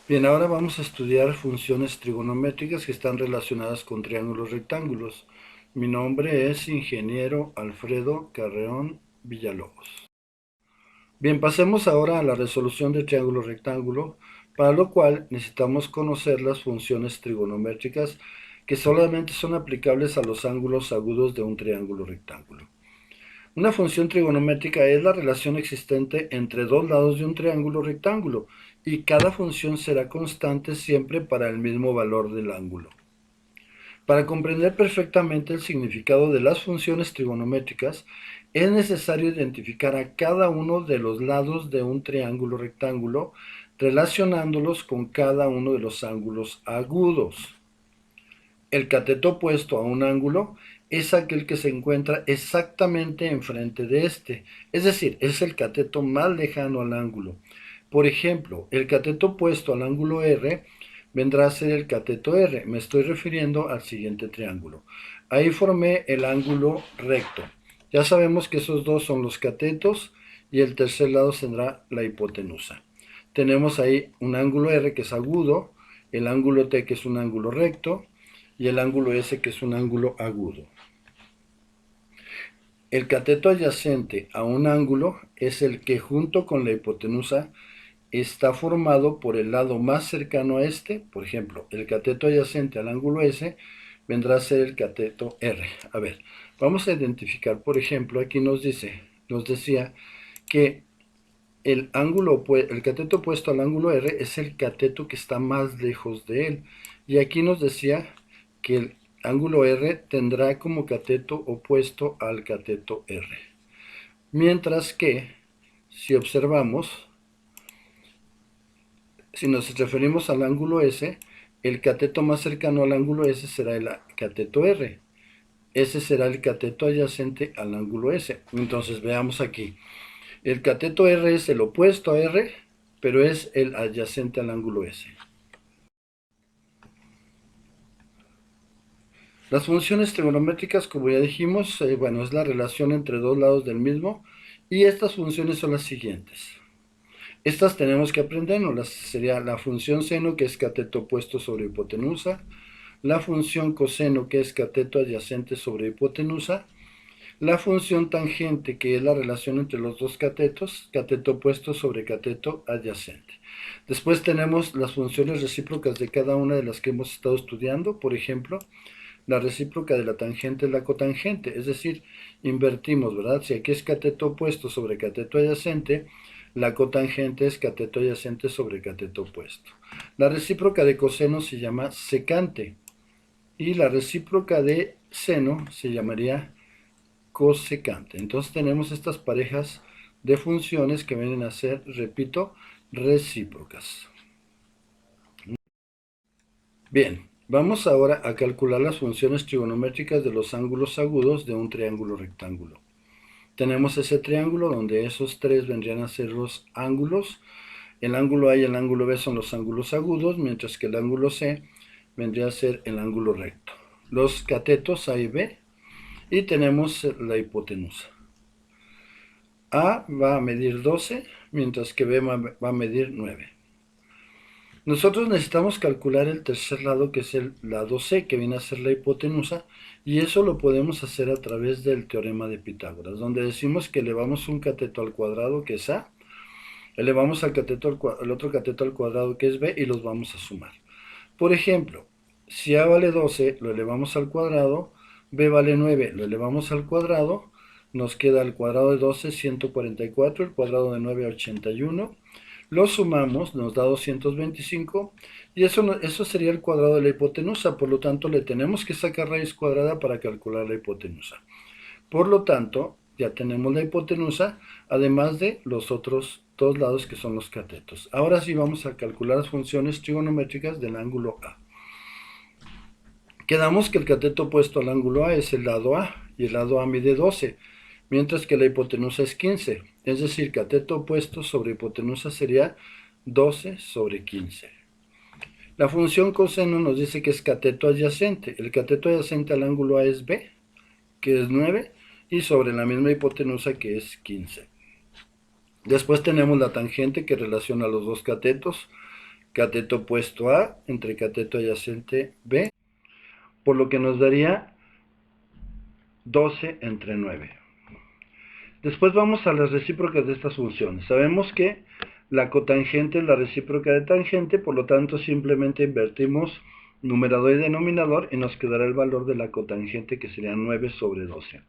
Bien, ahora vamos a estudiar funciones trigonométricas que están relacionadas con triángulos rectángulos. Mi nombre es Ingeniero Alfredo Carreón Villalobos. Bien, pasemos ahora a la resolución de triángulo rectángulo, para lo cual necesitamos conocer las funciones trigonométricas que solamente son aplicables a los ángulos agudos de un triángulo rectángulo. Una función trigonométrica es la relación existente entre dos lados de un triángulo rectángulo y cada función será constante siempre para el mismo valor del ángulo. Para comprender perfectamente el significado de las funciones trigonométricas, es necesario identificar a cada uno de los lados de un triángulo rectángulo relacionándolos con cada uno de los ángulos agudos. El cateto opuesto a un ángulo es aquel que se encuentra exactamente enfrente de este, es decir, es el cateto más lejano al ángulo. Por ejemplo, el cateto opuesto al ángulo R vendrá a ser el cateto R. Me estoy refiriendo al siguiente triángulo. Ahí formé el ángulo recto. Ya sabemos que esos dos son los catetos y el tercer lado tendrá la hipotenusa. Tenemos ahí un ángulo R que es agudo, el ángulo T que es un ángulo recto, y el ángulo S que es un ángulo agudo. El cateto adyacente a un ángulo es el que junto con la hipotenusa está formado por el lado más cercano a este. Por ejemplo, el cateto adyacente al ángulo S vendrá a ser el cateto R. A ver, vamos a identificar, por ejemplo, aquí nos decía que el cateto opuesto al ángulo R es el cateto que está más lejos de él. Y aquí nos decía que el ángulo R tendrá como cateto opuesto al cateto R. Mientras que, si observamos, si nos referimos al ángulo S, el cateto más cercano al ángulo S será el cateto R. Ese será el cateto adyacente al ángulo S. Entonces veamos aquí. El cateto R es el opuesto a R, pero es el adyacente al ángulo S. Las funciones trigonométricas, como ya dijimos, bueno, es la relación entre dos lados del mismo, y estas funciones son las siguientes. Estas tenemos que aprendernos. Sería la función seno, que es cateto opuesto sobre hipotenusa, la función coseno, que es cateto adyacente sobre hipotenusa, la función tangente, que es la relación entre los dos catetos, cateto opuesto sobre cateto adyacente. Después tenemos las funciones recíprocas de cada una de las que hemos estado estudiando. Por ejemplo, la recíproca de la tangente es la cotangente, es decir, invertimos, ¿verdad? Si aquí es cateto opuesto sobre cateto adyacente, la cotangente es cateto adyacente sobre cateto opuesto. La recíproca de coseno se llama secante y la recíproca de seno se llamaría cosecante. Entonces tenemos estas parejas de funciones que vienen a ser, repito, recíprocas. Bien, vamos ahora a calcular las funciones trigonométricas de los ángulos agudos de un triángulo rectángulo. Tenemos ese triángulo donde esos tres vendrían a ser los ángulos. El ángulo A y el ángulo B son los ángulos agudos, mientras que el ángulo C vendría a ser el ángulo recto. Los catetos A y B, y tenemos la hipotenusa. A va a medir 12, mientras que B va a medir 9. Nosotros necesitamos calcular el tercer lado, que es el lado C, que viene a ser la hipotenusa, y eso lo podemos hacer a través del teorema de Pitágoras, donde decimos que elevamos un cateto al cuadrado, que es A, elevamos al otro cateto al cuadrado, que es B, y los vamos a sumar. Por ejemplo, si A vale 12, lo elevamos al cuadrado, B vale 9, lo elevamos al cuadrado, nos queda el cuadrado de 12, 144, el cuadrado de 9, 81, lo sumamos, nos da 225, y eso sería el cuadrado de la hipotenusa. Por lo tanto, le tenemos que sacar raíz cuadrada para calcular la hipotenusa. Por lo tanto, ya tenemos la hipotenusa, además de los otros dos lados que son los catetos. Ahora sí vamos a calcular las funciones trigonométricas del ángulo A. Quedamos que el cateto opuesto al ángulo A es el lado A, y el lado A mide 12, mientras que la hipotenusa es 15. Es decir, cateto opuesto sobre hipotenusa sería 12 sobre 15. La función coseno nos dice que es cateto adyacente. El cateto adyacente al ángulo A es B, que es 9, y sobre la misma hipotenusa, que es 15. Después tenemos la tangente, que relaciona los dos catetos, cateto opuesto A entre cateto adyacente B, por lo que nos daría 12 entre 9. Después vamos a las recíprocas de estas funciones. Sabemos que la cotangente es la recíproca de tangente, por lo tanto simplemente invertimos numerador y denominador y nos quedará el valor de la cotangente, que sería 9 sobre 12.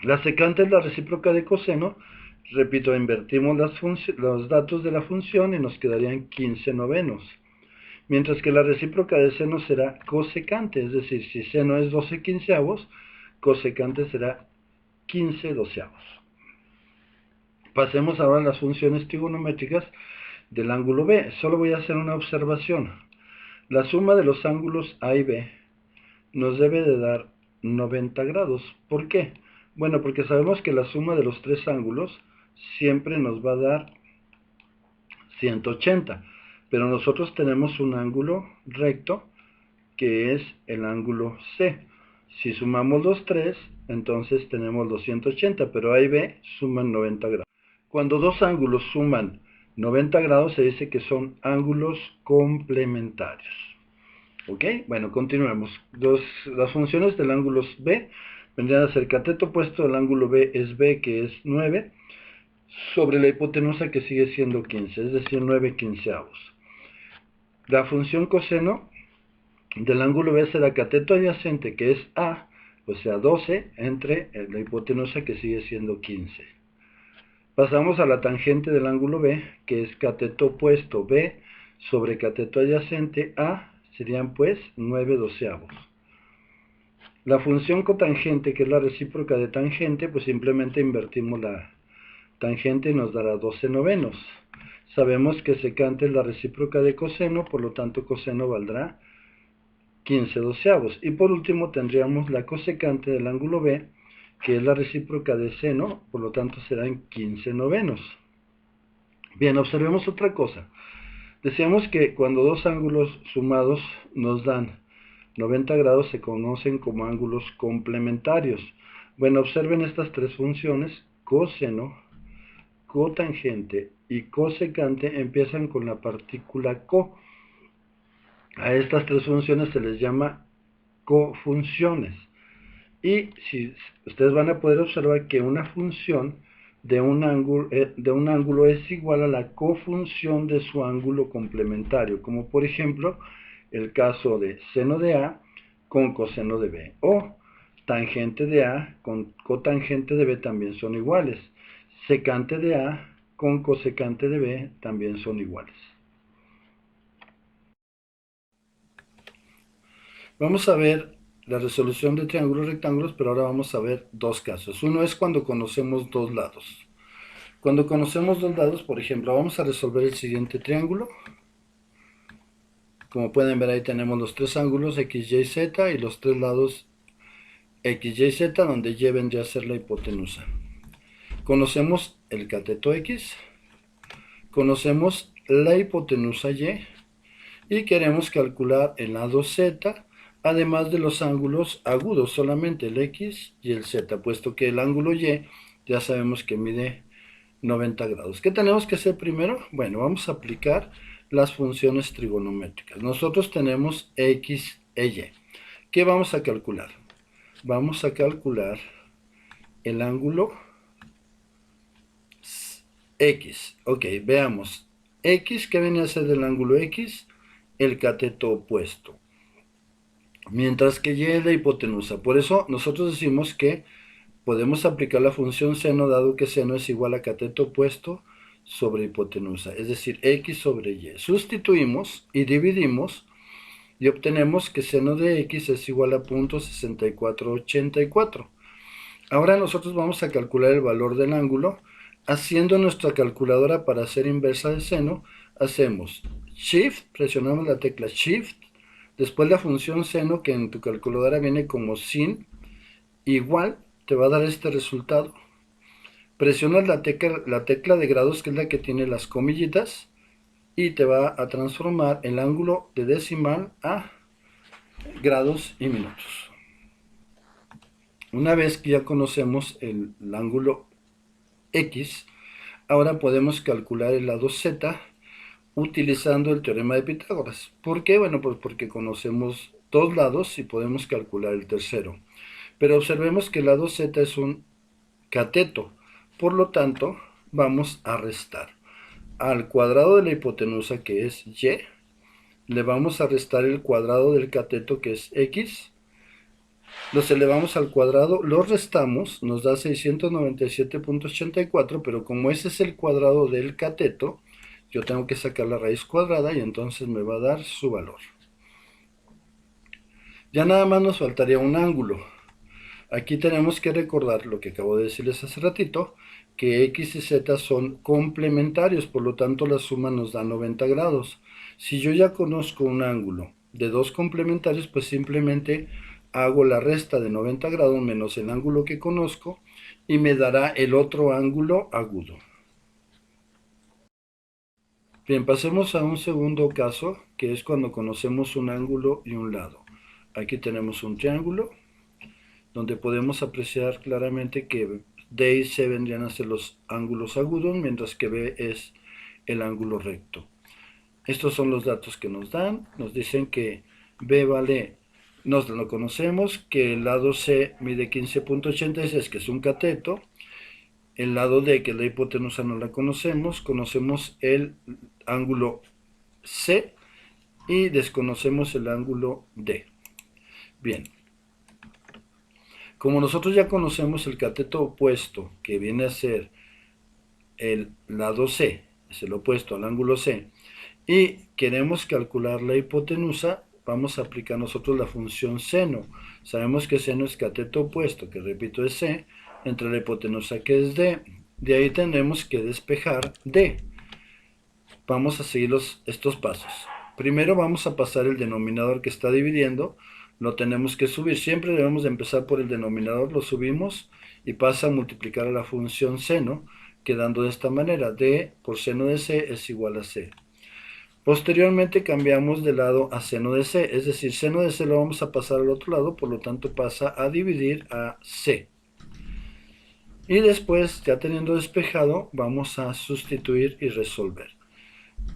La secante es la recíproca de coseno. Repito, invertimos los datos de la función y nos quedarían 15 novenos. Mientras que la recíproca de seno será cosecante, es decir, si seno es 12 quinceavos, cosecante será 15 doceavos. Pasemos ahora a las funciones trigonométricas del ángulo B. Solo voy a hacer una observación. La suma de los ángulos A y B nos debe de dar 90 grados. ¿Por qué? Bueno, porque sabemos que la suma de los tres ángulos siempre nos va a dar 180. Pero nosotros tenemos un ángulo recto que es el ángulo C. Si sumamos los tres, entonces tenemos los 180, pero A y B suman 90 grados. Cuando dos ángulos suman 90 grados se dice que son ángulos complementarios. ¿Ok? Bueno, continuemos. Las funciones del ángulo B vendrían a ser cateto opuesto del ángulo B es B, que es 9, sobre la hipotenusa, que sigue siendo 15, es decir, 9 quinceavos. La función coseno del ángulo B será cateto adyacente, que es A, o sea 12, entre la hipotenusa, que sigue siendo 15. Pasamos a la tangente del ángulo B, que es cateto opuesto B sobre cateto adyacente A, serían pues 9 doceavos. La función cotangente, que es la recíproca de tangente, pues simplemente invertimos la tangente y nos dará 12 novenos. Sabemos que secante es la recíproca de coseno, por lo tanto coseno valdrá 15 doceavos. Y por último tendríamos la cosecante del ángulo B, que es la recíproca de seno, por lo tanto serán 15 novenos. Bien, observemos otra cosa. Decíamos que cuando dos ángulos sumados nos dan 90 grados se conocen como ángulos complementarios. Bueno, observen estas tres funciones: coseno, cotangente y cosecante empiezan con la partícula co. A estas tres funciones se les llama cofunciones. Y si ustedes van a poder observar que una función de un ángulo es igual a la cofunción de su ángulo complementario, como por ejemplo el caso de seno de A con coseno de B, o tangente de A con cotangente de B también son iguales. Secante de A con cosecante de B también son iguales. Vamos a ver la resolución de triángulos rectángulos, pero ahora vamos a ver dos casos. Uno es cuando conocemos dos lados. Cuando conocemos dos lados, por ejemplo, vamos a resolver el siguiente triángulo. Como pueden ver, ahí tenemos los tres ángulos X, Y, Z y los tres lados X, Y, Z, donde Y vendría a ser la hipotenusa. Conocemos el cateto X, conocemos la hipotenusa y queremos calcular el lado Z, además de los ángulos agudos, solamente el X y el Z, puesto que el ángulo Y ya sabemos que mide 90 grados. ¿Qué tenemos que hacer primero? Bueno, vamos a aplicar las funciones trigonométricas. Nosotros tenemos X e Y. ¿Qué vamos a calcular? Vamos a calcular el ángulo X. Ok, veamos. X, ¿qué viene a ser del ángulo X? El cateto opuesto. Mientras que Y es la hipotenusa. Por eso nosotros decimos que podemos aplicar la función seno, dado que seno es igual a cateto opuesto sobre hipotenusa, es decir, X sobre Y. Sustituimos y dividimos y obtenemos que seno de X es igual a 0.6484. Ahora nosotros vamos a calcular el valor del ángulo. Haciendo nuestra calculadora para hacer inversa de seno, hacemos Shift, presionamos la tecla Shift, después la función seno, que en tu calculadora viene como sin, igual te va a dar este resultado. Presionas la tecla de grados, que es la que tiene las comillitas, y te va a transformar el ángulo de decimal a grados y minutos. Una vez que ya conocemos el ángulo X, ahora podemos calcular el lado Z utilizando el teorema de Pitágoras. ¿Por qué? Bueno, pues porque conocemos dos lados y podemos calcular el tercero. Pero observemos que el lado z es un cateto, por lo tanto vamos a restar al cuadrado de la hipotenusa, que es y, le vamos a restar el cuadrado del cateto, que es x, los elevamos al cuadrado, los restamos, nos da 697.84, pero como ese es el cuadrado del cateto, yo tengo que sacar la raíz cuadrada y entonces me va a dar su valor. Ya nada más nos faltaría un ángulo. Aquí tenemos que recordar lo que acabo de decirles hace ratito, que x y z son complementarios, por lo tanto la suma nos da 90 grados. Si yo ya conozco un ángulo de dos complementarios, pues simplemente hago la resta de 90 grados menos el ángulo que conozco y me dará el otro ángulo agudo. Bien, pasemos a un segundo caso, que es cuando conocemos un ángulo y un lado. Aquí tenemos un triángulo, donde podemos apreciar claramente que D y C vendrían a ser los ángulos agudos, mientras que B es el ángulo recto. Estos son los datos que nos dan. Nos dicen que B vale, nos lo conocemos, que el lado C mide 15.86, que es un cateto. El lado D, que es la hipotenusa, no la conocemos. Conocemos el ángulo C y desconocemos el ángulo D. Bien. Como nosotros ya conocemos el cateto opuesto, que viene a ser el lado C, es el opuesto al ángulo C, y queremos calcular la hipotenusa, vamos a aplicar nosotros la función seno. Sabemos que seno es cateto opuesto, que repito es C, entre la hipotenusa, que es D. De ahí tenemos que despejar D. Vamos a seguir estos pasos. Primero vamos a pasar el denominador que está dividiendo, lo tenemos que subir. Siempre debemos de empezar por el denominador, lo subimos y pasa a multiplicar a la función seno, quedando de esta manera: D por seno de C es igual a C. Posteriormente cambiamos de lado a seno de C, es decir, seno de C lo vamos a pasar al otro lado, por lo tanto pasa a dividir a C. Y después, ya teniendo despejado, vamos a sustituir y resolver.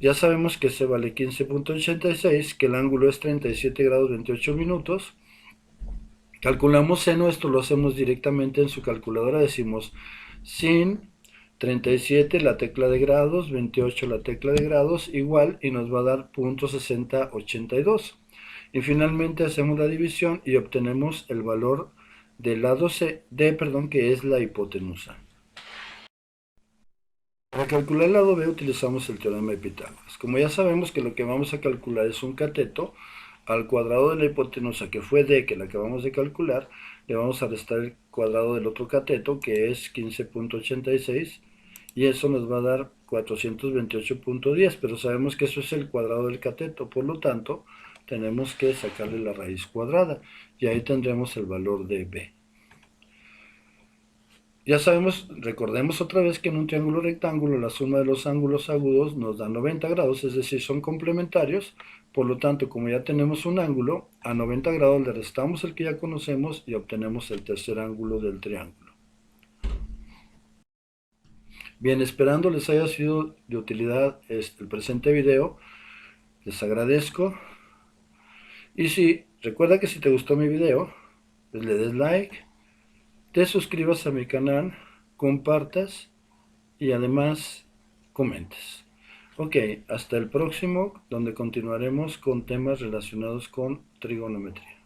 Ya sabemos que C vale 15.86, que el ángulo es 37 grados 28 minutos. Calculamos seno, esto lo hacemos directamente en su calculadora, decimos sin 37 la tecla de grados, 28 la tecla de grados, igual, y nos va a dar .6082. Y finalmente hacemos la división y obtenemos el valor del lado D, que es la hipotenusa. Para calcular el lado B utilizamos el teorema de Pitágoras. Como ya sabemos que lo que vamos a calcular es un cateto, al cuadrado de la hipotenusa, que fue D, que la acabamos de calcular, le vamos a restar el cuadrado del otro cateto, que es 15.86, y eso nos va a dar 428.10, pero sabemos que eso es el cuadrado del cateto, por lo tanto tenemos que sacarle la raíz cuadrada, y ahí tendremos el valor de B. Ya sabemos, recordemos otra vez que en un triángulo rectángulo la suma de los ángulos agudos nos da 90 grados, es decir, son complementarios. Por lo tanto, como ya tenemos un ángulo, a 90 grados le restamos el que ya conocemos y obtenemos el tercer ángulo del triángulo. Bien, esperando les haya sido de utilidad el presente video, les agradezco. Y si, recuerda que si te gustó mi video, pues le des like, te suscribas a mi canal, compartas y además comentes. Ok, hasta el próximo, donde continuaremos con temas relacionados con trigonometría.